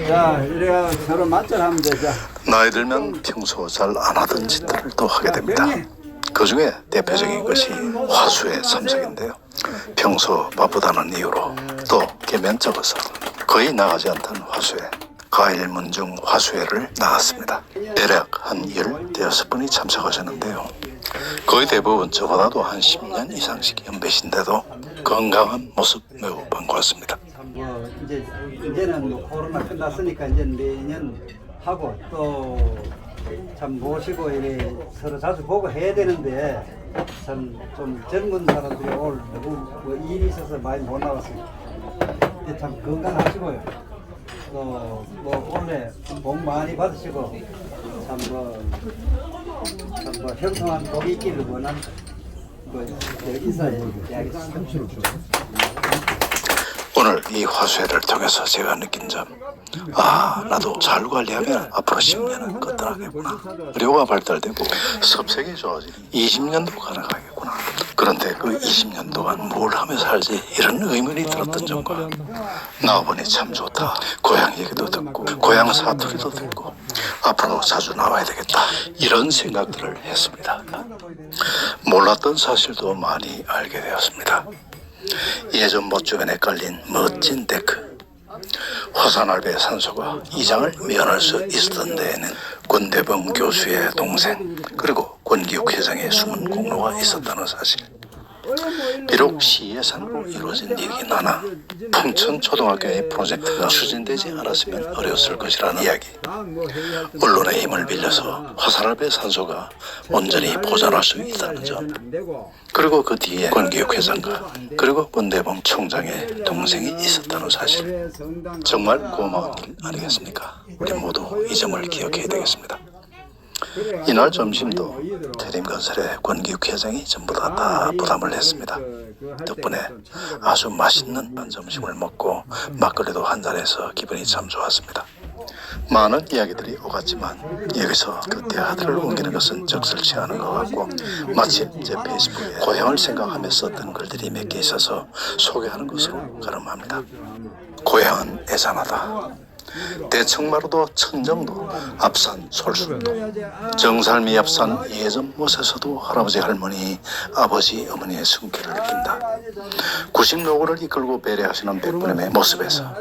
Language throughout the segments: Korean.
자, 이래가 서로 맞절하면 되죠. 나이 들면 평소 잘 안 하던 짓들을 또 하게 됩니다. 그 중에 대표적인 것이 화수의 참석인데요. 평소 바쁘다는 이유로 또 개면 적어서 거의 나가지 않던 화수회, 가일문중 화수회를 나갔습니다. 대략 한 15분이 참석하셨는데요. 거의 대부분 저보다도 한 10년 이상씩 연배신데도 건강한 모습 매우 반가웠습니다. 뭐 이제는 뭐 코로나 끝났으니까 이제 매년 하고 또 참 모시고 이래 서로 자주 보고 해야 되는데 참 좀 젊은 사람들이 오늘 너무 뭐 일이 있어서 많이 못 나왔습니다. 근데 참 건강하시고요. 또 뭐 올해 복 많이 받으시고 참 뭐 형통한 복이 있기를 원합니다. 인사해 이야기했습니다. 오늘 이 화수회를 통해서 제가 느낀 점, 나도 잘 관리하면 앞으로 10년은 거뜬하겠구나. 의료가 발달되고 섭색이 좋아지니 20년도 가능하겠구나. 그런데 그 20년 동안 뭘 하며 살지 이런 의문이 들었던 점과 나와보니 참 좋다. 고향 얘기도 듣고 고향 사투리도 듣고 앞으로 자주 나와야 되겠다. 이런 생각들을 했습니다. 몰랐던 사실도 많이 알게 되었습니다. 예전 못 주변에 깔린 멋진 데크, 화산알배 산소가 이장을 면할 수 있었던 데에는 권대범 교수의 동생 그리고 권기욱 회장의 숨은 공로가 있었다는 사실. 비록 시예산으로 이루어진 일이긴 하나 풍천초등학교의 프로젝트가 추진되지 않았으면 어려웠을 것이라는 이야기. 언론의 힘을 빌려서 화산알배 산소가 온전히 보존할 수 있다는 점, 그리고 그 뒤에 권기욱 회장과 그리고 권대범 총장의 동생이 있었다는 사실. 정말 고마운 일 아니겠습니까? 우리 모두 이 점을 기억해야 되겠습니다. 이날 점심도 태림건설의 권기욱 회장이 전부 다 부담을 했습니다. 덕분에 아주 맛있는 점심을 먹고 막걸리도 한잔해서 기분이 참 좋았습니다. 많은 이야기들이 오갔지만 여기서 그 대화들을 옮기는 것은 적절치 않은 것 같고, 마침 제 페이스북에 고향을 생각하며 썼던 글들이 몇 개 있어서 소개하는 것으로 가름합니다. 고향은 애잔하다. 대청마루도 천정도 앞산 솔순도 정살미 앞산 예전 못에서도 할아버지 할머니 아버지 어머니의 숨기를 느낀다. 90노고를 이끌고 배려하시는 백분의 모습에서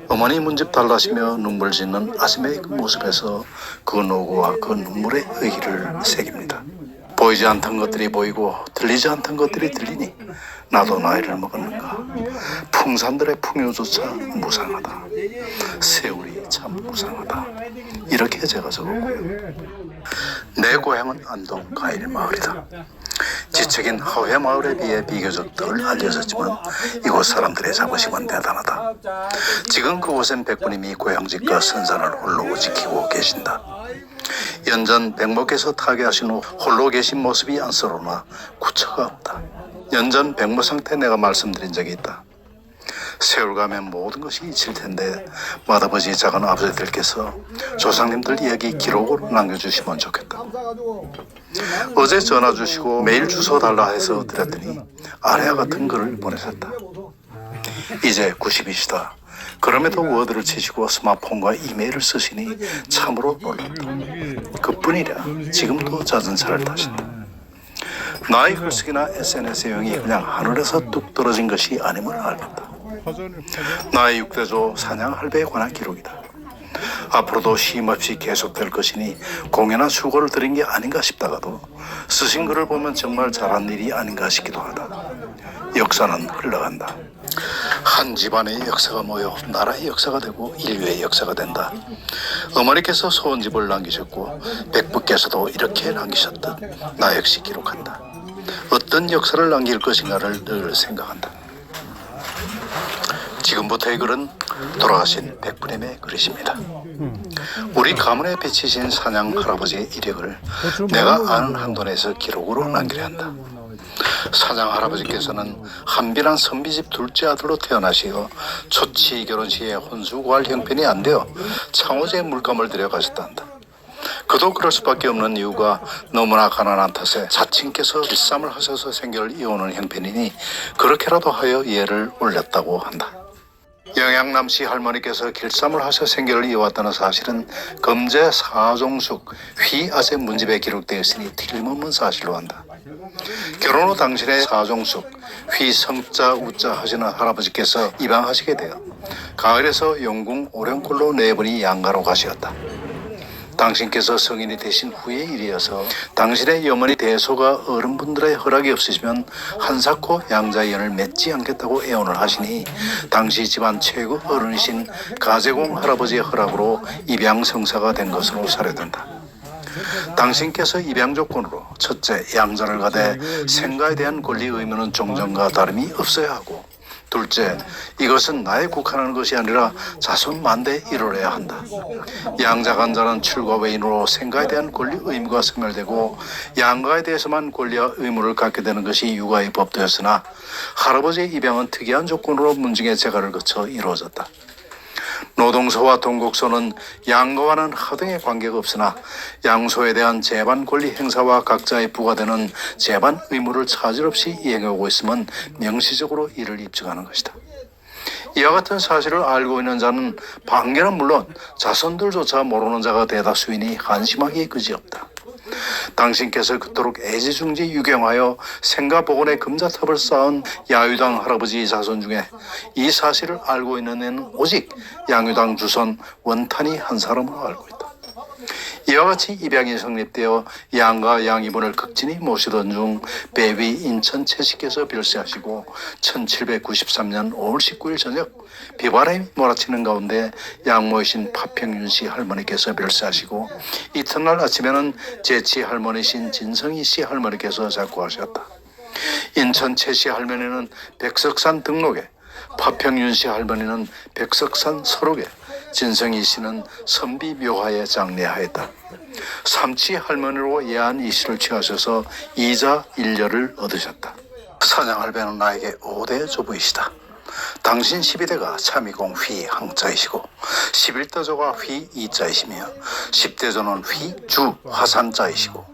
어머니 문집 달라시며 눈물 짓는 아줌의 그 모습에서 그 노고와 그 눈물의 의기를 새깁니다. 보이지 않던 것들이 보이고 들리지 않던 것들이 들리니 나도 나이를 먹었는가. 풍산들의 풍요조차 무상하다. 세월이 참 무상하다. 이렇게 제가 적었고요. 내 고향은 안동 가일마을이다. 지적인 하회 마을에 비해 비교적 덜 알려졌지만 이곳 사람들의 자부심은 대단하다. 지금 그곳엔 백부님이 고향집과 선산을 홀로 지키고 계신다. 연전 백모께서 타계하신 후 홀로 계신 모습이 안쓰러우나 구처가 없다. 연전 백모 상태 내가 말씀드린 적이 있다. 세월 가면 모든 것이 잊힐 텐데 맏아버지 작은 아버지들께서 조상님들 이야기 기록으로 남겨주시면 좋겠다. 어제 전화 주시고 메일 주소 달라 해서 드렸더니 아내와 같은 글을 보내셨다. 이제 90이시다. 그럼에도 워드를 치시고 스마트폰과 이메일을 쓰시니 참으로 놀랍다. 그뿐이라 지금도 자전차를 타신다. 나의 글쓰기나 SNS의 영이 그냥 하늘에서 뚝 떨어진 것이 아님을 알겠다. 나의 6대조 사냥 할배에 관한 기록이다. 앞으로도 쉼없이 계속될 것이니 공연한 수고를 드린 게 아닌가 싶다가도 쓰신 글을 보면 정말 잘한 일이 아닌가 싶기도 하다. 역사는 흘러간다. 한 집안의 역사가 모여 나라의 역사가 되고 인류의 역사가 된다. 어머니께서 소원집을 남기셨고 백부께서도 이렇게 남기셨듯 나 역시 기록한다. 어떤 역사를 남길 것인가를 늘 생각한다. 지금부터의 글은 돌아가신 백부님의 글이십니다. 우리 가문에 비치신 사냥 할아버지의 이력을 내가 아는 한돈에서 기록으로 남기려 한다. 사장 할아버지께서는 한빈한 선비집 둘째 아들로 태어나시어 초치 결혼시에 혼수구할 형편이 안 되어 창호제 물감을 들여가셨단다. 그도 그럴 수밖에 없는 이유가 너무나 가난한 탓에 자친께서 길쌈을 하셔서 생결 이혼을 형편이니 그렇게라도 하여 예를 올렸다고 한다. 영양남 씨 할머니께서 길쌈을 하셔 생계를 이어왔다는 사실은 금제 사종숙 휘아세 문집에 기록되어 있으니 틀림없는 사실로 한다. 결혼 후 당신의 사종숙 휘성자 우자 하시는 할아버지께서 입양하시게 되어 가을에서 영궁 오령골로 네 분이 양가로 가시었다. 당신께서 성인이 되신 후의 일이어서 당신의 어머니 대소가 어른분들의 허락이 없으시면 한사코 양자연을 맺지 않겠다고 애원을 하시니 당시 집안 최고 어른이신 가재공 할아버지의 허락으로 입양 성사가 된 것으로 사료된다. 당신께서 입양 조건으로 첫째, 양자를 가되 생가에 대한 권리 의무는 종전과 다름이 없어야 하고, 둘째, 이것은 나에 국한하는 것이 아니라 자손 만대에 이루어야 한다. 양자간자는 출가 외인으로 생가에 대한 권리 의무가 소멸되고 양가에 대해서만 권리와 의무를 갖게 되는 것이 육아의 법도였으나 할아버지의 입양은 특이한 조건으로 문중의 재가를 거쳐 이루어졌다. 노동소와 동국소는 양가와는 하등의 관계가 없으나 양소에 대한 재반 권리 행사와 각자의 부과되는 재반 의무를 차질 없이 이행하고 있음은 명시적으로 이를 입증하는 것이다. 이와 같은 사실을 알고 있는 자는 반계는 물론 자손들조차 모르는 자가 대다수이니 한심하기 그지없다. 당신께서 그토록 애지중지 유경하여 생가복원의 금자탑을 쌓은 야유당 할아버지의 자손 중에 이 사실을 알고 있는 애는 오직 양유당 주손 원탄이 한 사람으로 알고 있다. 이와 같이 입양이 성립되어 양가 양이분을 극진히 모시던 중 배위 인천 채씨께서 별세하시고 1793년 5월 19일 저녁 비바람이 몰아치는 가운데 양모이신 파평윤씨 할머니께서 별세하시고 이튿날 아침에는 제치 할머니신 진성희씨 할머니께서 작고하셨다. 인천 채씨 할머니는 백석산 등록에, 파평윤씨 할머니는 백석산 서록에, 진성희 씨는 선비묘화에 장례하였다. 삼치 할머니로 예한 이 씨를 취하셔서 이자 일녀를 얻으셨다. 사냥할배는 나에게 5대 조부이시다. 당신 12대가 참이공 휘 항자이시고 11대조가 휘 이자이시며 10대조는 휘 주 화산자이시고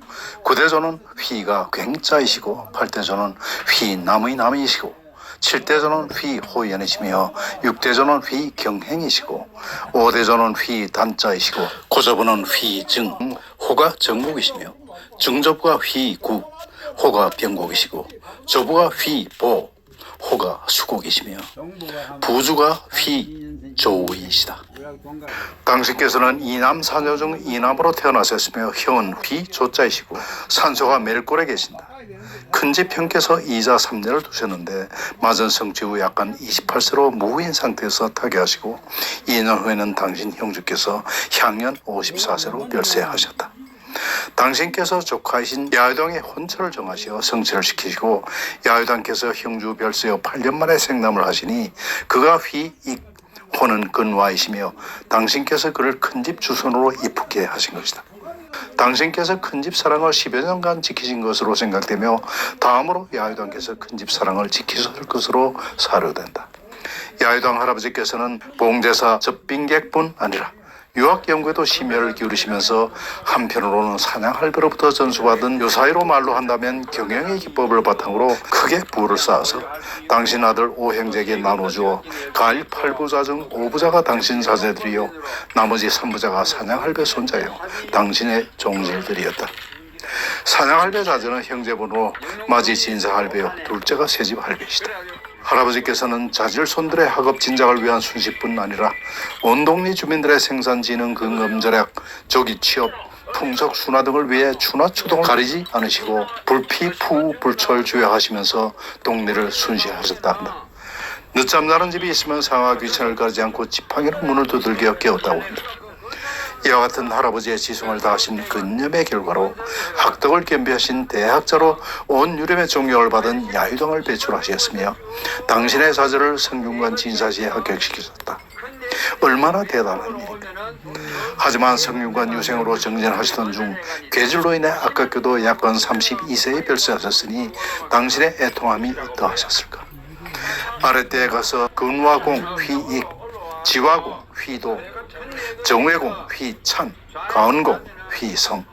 9대조는 휘가 굉자이시고 8대조는 휘 남의 남이시고 7대조는 휘 호연이시며 6대조는 휘 경행이시고 5대조는 휘 단자이시고 고조부는 휘 증, 호가 정국이시며 중조부가 휘 구, 호가 병국이시고 조부가 휘 보, 호가 수국이시며 부주가 휘 조우이시다. 당신께서는 이남 사녀 중 이남으로 태어나셨으며 형은 휘 조자이시고 산소가 멜골에 계신다. 큰집 형께서 이자 3년을 두셨는데 맞은 성취 후 약간 28세로 무후인 상태에서 타계하시고 2년 후에는 당신 형주께서 향년 54세로 별세하셨다. 당신께서 조카이신 야유당의 혼처를 정하시어 성취를 시키시고 야유당께서 형주 별세 후 8년 만에 생남을 하시니 그가 휘익 호는 근와이시며 당신께서 그를 큰집 주손으로 입후게 하신 것이다. 당신께서 큰집 사랑을 10여 년간 지키신 것으로 생각되며 다음으로 야유당께서 큰집 사랑을 지키실 것으로 사료된다. 야유당 할아버지께서는 봉제사 접빙객뿐 아니라 유학연구에도 심혈을 기울이시면서 한편으로는 사냥할배로부터 전수받은 요사이로 말로 한다면 경영의 기법을 바탕으로 크게 부를 쌓아서 당신 아들 오행제에게 나눠주어 가일 8부자 중 5부자가 당신 자제들이요 나머지 3부자가 사냥할배 손자요 당신의 종질들이었다. 사냥할배 자제는 형제분으로 맞이 진사할배요 둘째가 새집 할배이시다. 할아버지께서는 자질손들의 학업 진작을 위한 순식뿐 아니라 온 동리 주민들의 생산지능 근검절약, 조기 취업, 풍속 순화 등을 위해 추나추동을 가리지 않으시고 불피 푸 불철 주야하시면서 동네를 순시하셨다 한다. 늦잠 자는 집이 있으면 상하 귀천을 가리지 않고 지팡이로 문을 두들겨 깨웠다고 한다. 이와 같은 할아버지의 지성을 다하신 근념의 결과로 학덕을 겸비하신 대학자로 온 유렴의 존경을 받은 야유당을 배출하셨으며 당신의 자제를 성균관 진사시에 합격시키셨다. 얼마나 대단한 일인가. 하지만 성균관 유생으로 정진하시던 중 괴질로 인해 아깝게도 약간 32세에 별세하셨으니 당신의 애통함이 어떠하셨을까. 아랫대에 가서 근화공 휘익, 지화공 휘도, 정외공 휘찬, 가은공 휘성,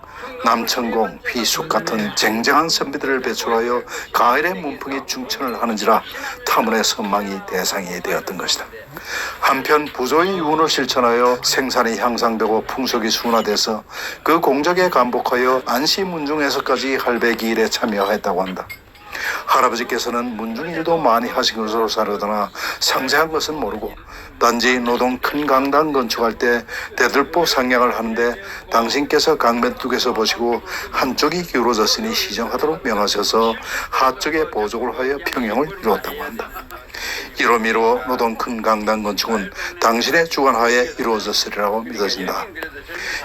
남천공, 휘숙 같은 쟁쟁한 선비들을 배출하여 가을의 문풍이 중천을 하는지라 타문의 선망이 대상이 되었던 것이다. 한편 부조의 유언을 실천하여 생산이 향상되고 풍속이 순화돼서 그 공적에 감복하여 안시문중에서까지 할배기 일에 참여했다고 한다. 할아버지께서는 문중일도 많이 하신 것으로 사려다나 상세한 것은 모르고 단지 노동 큰 강당 건축할 때 대들보 상냥을 하는데 당신께서 강변둑에서 보시고 한쪽이 기울어졌으니 시정하도록 명하셔서 하쪽에 보족을 하여 평형을 이루었다고 한다. 이로미로 노동 큰 강당 건축은 당신의 주관하에 이루어졌으리라고 믿어진다.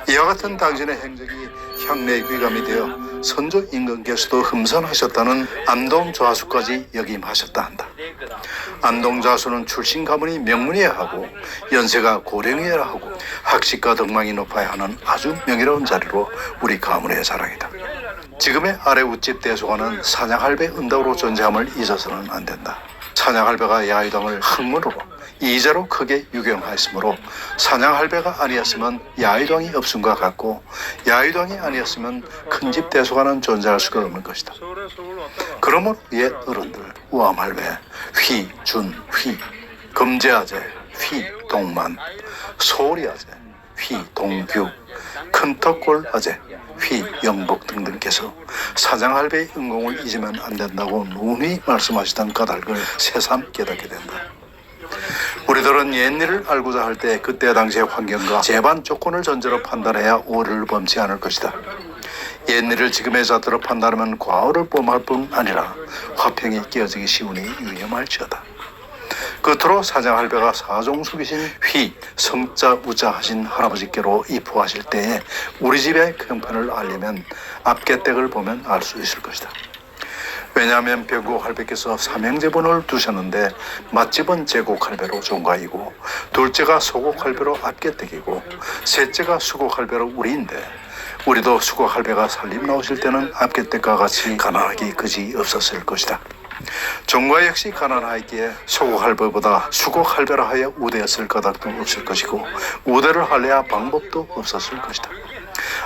이와 같은 당신의 행적이 향내에 귀감이 되어 선조 임금께서도 흠선하셨다는 안동 좌수까지 역임하셨다 한다. 안동 좌수는 출신 가문이 명문이어야 하고 연세가 고령이어야 하고 학식과 덕망이 높아야 하는 아주 명예로운 자리로 우리 가문의 자랑이다. 지금의 아래 우집 대소관은 사냥할배 은덕으로 존재함을 잊어서는 안 된다. 사냥할배가 야유당을 학문으로 이자로 크게 유경하였으므로 사냥할배가 아니었으면 야유당이 없음과 같고 야유당이 아니었으면 큰집 대소관은 존재할 수가 없는 것이다. 그러므로 옛 어른들 우암할배, 휘, 준, 휘, 금제아제, 휘, 동만, 소리아제, 휘, 동규, 큰턱골 아제, 휘, 영복 등등께서 사장할배의 은공을 잊으면 안 된다고 누누이 말씀하시던 까닭을 새삼 깨닫게 된다. 우리들은 옛일을 알고자 할 때 그때 당시의 환경과 재반 조건을 전제로 판단해야 오류를 범치 않을 것이다. 옛일을 지금의 자태로 판단하면 과오를 범할 뿐 아니라 화평이 깨어지기 쉬우니 위험할지어다. 끝으로 사장할배가 사종숙이신 휘, 성자 우자 하신 할아버지께로 입후하실 때에 우리 집의 형편을 알려면 앞개댁을 보면 알 수 있을 것이다. 왜냐하면 병국 할배께서 삼형제분을 두셨는데 맛집은 제국 할배로 종가이고 둘째가 소국 할배로 앞개댁이고 셋째가 수국 할배로 우리인데 우리도 수국 할배가 살림 나오실 때는 앞개댁과 같이 가난하기 그지 없었을 것이다. 종가 역시 가난하였기에 소국 할배보다 수국 할배라 하여 우대했을 까닭도 없을 것이고 우대를 하려야 방법도 없었을 것이다.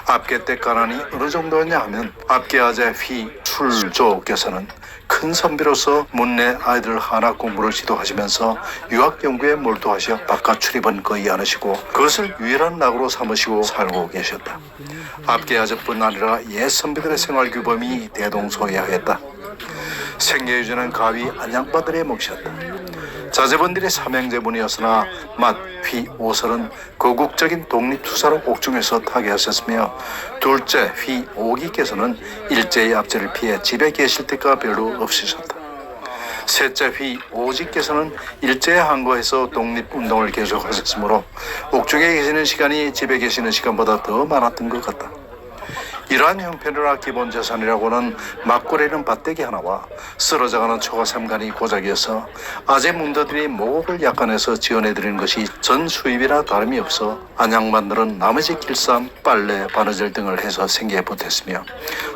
앞개댁 가난이 어느 정도였냐 하면 앞개아제 휘 출조께서는 큰 선비로서 문내 아이들 한학 공부를 지도하시면서 유학 연구에 몰두하셔 바깥 출입은 거의 않으시고 그것을 유일한 낙으로 삼으시고 살고 계셨다. 앞개아제뿐 아니라 옛 선비들의 생활 규범이 대동소이하였다. 생계유지는 가위 안양바들의 몫이었다. 자제분들이 삼형제분이었으나 맏, 휘, 오설은 거국적인 독립투사로 옥중에서 타계하셨으며 둘째, 휘, 오기께서는 일제의 압제를 피해 집에 계실 때가 별로 없으셨다. 셋째, 휘, 오지께서는 일제에 항거해서 독립운동을 계속하셨으므로 옥중에 계시는 시간이 집에 계시는 시간보다 더 많았던 것 같다. 이러한 형편이라 기본 재산이라고는 막고래는 밭대기 하나와 쓰러져가는 초가 삼간이 고작이어서 아재 문더들이 모곡을 약간해서 지원해드리는 것이 전 수입이나 다름이 없어 안양반들은 나머지 길쌈, 빨래, 바느질 등을 해서 생계에 보탰으며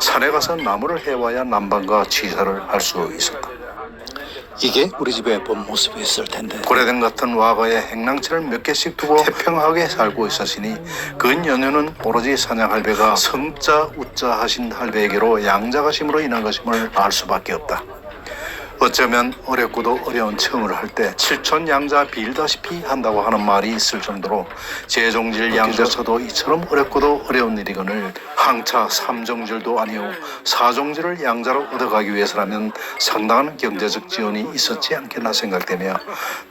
산에 가서 나무를 해와야 난방과 취사를 할 수 있었다. 이게 우리 집의 본 모습이었을 텐데 고래등 같은 와가에 행랑채를 몇 개씩 두고 태평하게 살고 있었으니 그 연유는 오로지 사냥할배가 성자 우자 하신 할배에게로 양자가심으로 인한 것임을 알 수밖에 없다. 어쩌면 어렵고도 어려운 청을 할 때 칠촌 양자 빌다시피 한다고 하는 말이 있을 정도로 제종질 양자서도 이처럼 어렵고도 어려운 일이거늘 항차 삼종질도 아니오 사종질을 양자로 얻어가기 위해서라면 상당한 경제적 지원이 있었지 않겠나 생각되며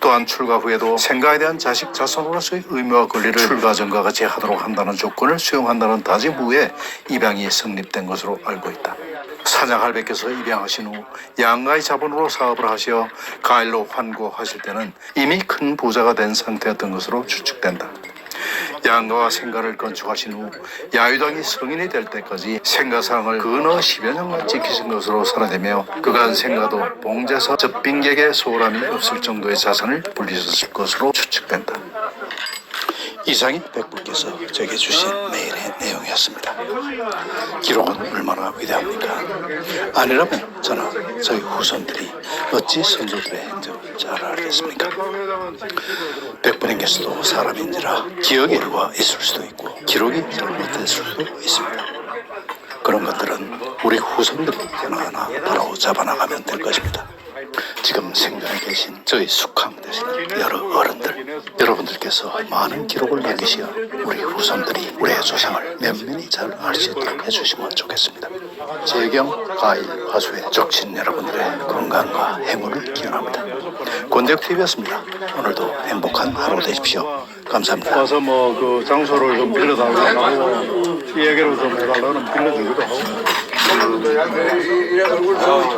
또한 출가 후에도 생가에 대한 자식 자손으로서의 의무와 권리를 출가 전과 같이 하도록 한다는 조건을 수용한다는 다짐 후에 입양이 성립된 것으로 알고 있다. 사장할배께서 입양하신 후 양가의 자본으로 사업을 하시어 가일로 환고하실 때는 이미 큰 부자가 된 상태였던 것으로 추측된다. 양가와 생가를 건축하신 후 야유당이 성인이 될 때까지 생가상을 근어 10여 년간 지키신 것으로 살아내며 그간 생가도 봉제서 접빙객의 소홀함이 없을 정도의 자산을 불리셨을 것으로 추측된다. 이상이 백분께서 제게 주신 메일의 내용이었습니다. 기록은 얼마나 위대합니까? 아니라면 저는 저희 후손들이 어찌 선조들의 행적을 잘 알겠습니까? 백분께서도 사람인지라 기억의 일과 있을 수도 있고 기록이 잘못됐을 수도 있습니다. 그런 것들은 우리 후손들이 하나하나 바로 잡아나가면 될 것입니다. 지금 생존해 계신 저희 숙항 되시는 여러 어른들, 여러분들께서 많은 기록을 남기시어 우리 후손들이 우리의 조상을 면면히 잘 알 수 있도록 해주시면 좋겠습니다. 재경, 가일, 화수의 적친 여러분들의 건강과 행운을 기원합니다. 권대혁TV였습니다. 오늘도 행복한 하루 되십시오. 감사합니다. 와서 뭐 그 장소를 좀 빌려달라고 하고 이야기를 좀 해달라고 빌려주기도 하고